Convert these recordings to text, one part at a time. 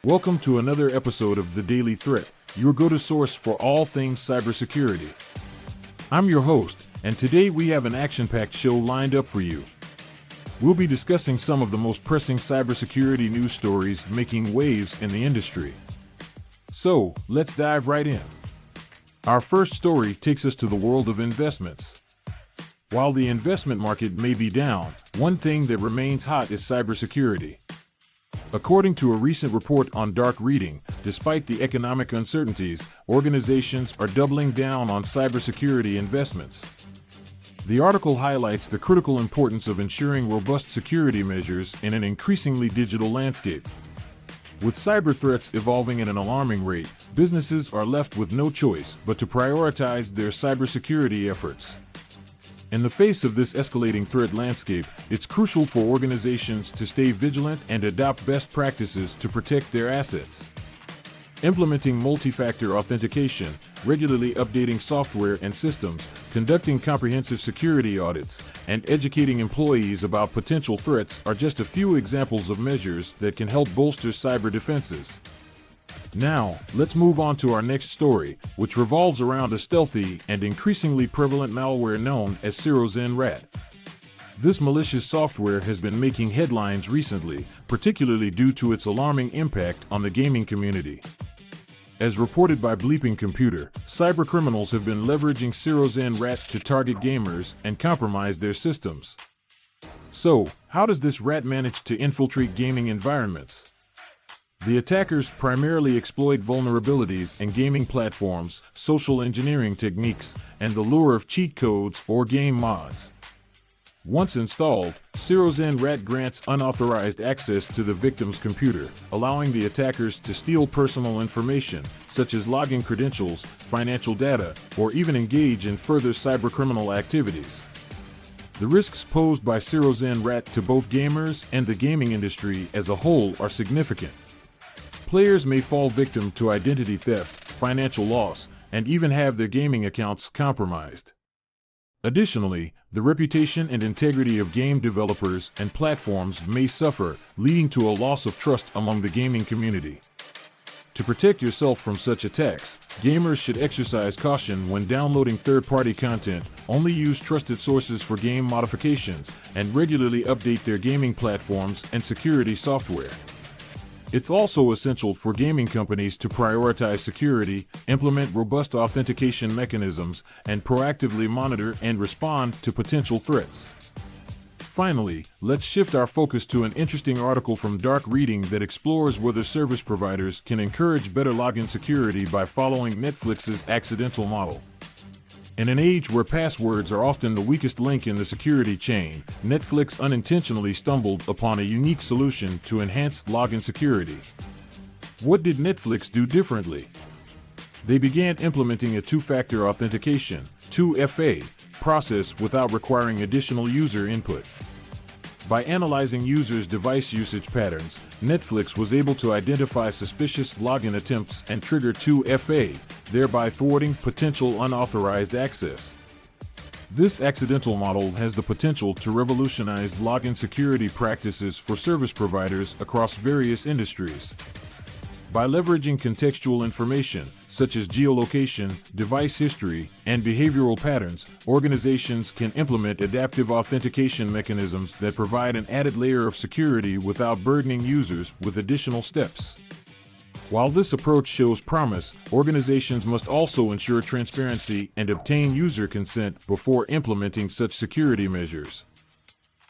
Welcome to another episode of The Daily Threat, your go-to source for all things cybersecurity. I'm your host, and today we have an action-packed show lined up for you. We'll be discussing some of the most pressing cybersecurity news stories making waves in the industry. So, let's dive right in. Our first story takes us to the world of investments. While the investment market may be down, one thing that remains hot is cybersecurity. According to a recent report on dark reading, despite the economic uncertainties, organizations are doubling down on cybersecurity investments. The article highlights the critical importance of ensuring robust security measures in an increasingly digital landscape. With cyber threats evolving at an alarming rate, businesses are left with no choice but to prioritize their cybersecurity efforts. In the face of this escalating threat landscape, it's crucial for organizations to stay vigilant and adopt best practices to protect their assets. Implementing multi-factor authentication, regularly updating software and systems, conducting comprehensive security audits, and educating employees about potential threats are just a few examples of measures that can help bolster cyber defenses. Now, let's move on to our next story, which revolves around a stealthy and increasingly prevalent malware known as Cybersecurity. This malicious software has been making headlines recently, particularly due to its alarming impact on the gaming community. As reported by Bleeping Computer, cybercriminals have been leveraging Cybersecurity to target gamers and compromise their systems. So, how does this rat manage to infiltrate gaming environments? The attackers primarily exploit vulnerabilities in gaming platforms, social engineering techniques, and the lure of cheat codes or game mods. Once installed, Cybersecurity grants unauthorized access to the victim's computer, allowing the attackers to steal personal information, such as login credentials, financial data, or even engage in further cybercriminal activities. The risks posed by Cybersecurity to both gamers and the gaming industry as a whole are significant. Players may fall victim to identity theft, financial loss, and even have their gaming accounts compromised. Additionally, the reputation and integrity of game developers and platforms may suffer, leading to a loss of trust among the gaming community. To protect yourself from such attacks, gamers should exercise caution when downloading third-party content, only use trusted sources for game modifications, and regularly update their gaming platforms and security software. It's also essential for gaming companies to prioritize security, implement robust authentication mechanisms, and proactively monitor and respond to potential threats. Finally, let's shift our focus to an interesting article from Dark Reading that explores whether service providers can encourage better login security by following Netflix's accidental model. In an age where passwords are often the weakest link in the security chain, Netflix unintentionally stumbled upon a unique solution to enhance login security. What did Netflix do differently? They began implementing a two-factor authentication (2FA) process without requiring additional user input. By analyzing users' device usage patterns, Netflix was able to identify suspicious login attempts and trigger 2FA, thereby thwarting potential unauthorized access. This accidental model has the potential to revolutionize login security practices for service providers across various industries. By leveraging contextual information, such as geolocation, device history, and behavioral patterns, organizations can implement adaptive authentication mechanisms that provide an added layer of security without burdening users with additional steps. While this approach shows promise, organizations must also ensure transparency and obtain user consent before implementing such security measures.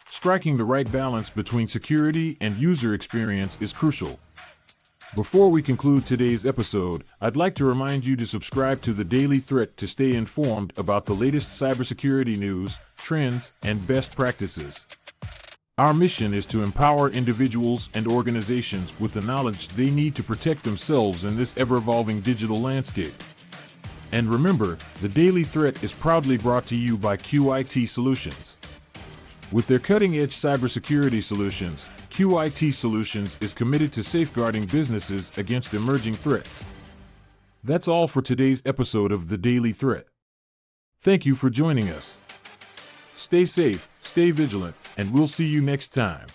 Striking the right balance between security and user experience is crucial. Before we conclude today's episode, I'd like to remind you to subscribe to The Daily Threat to stay informed about the latest cybersecurity news, trends, and best practices. Our mission is to empower individuals and organizations with the knowledge they need to protect themselves in this ever-evolving digital landscape. And remember, The Daily Threat is proudly brought to you by QIT Solutions. With their cutting-edge cybersecurity solutions, QIT Solutions is committed to safeguarding businesses against emerging threats. That's all for today's episode of The Daily Threat. Thank you for joining us. Stay safe, stay vigilant, and we'll see you next time.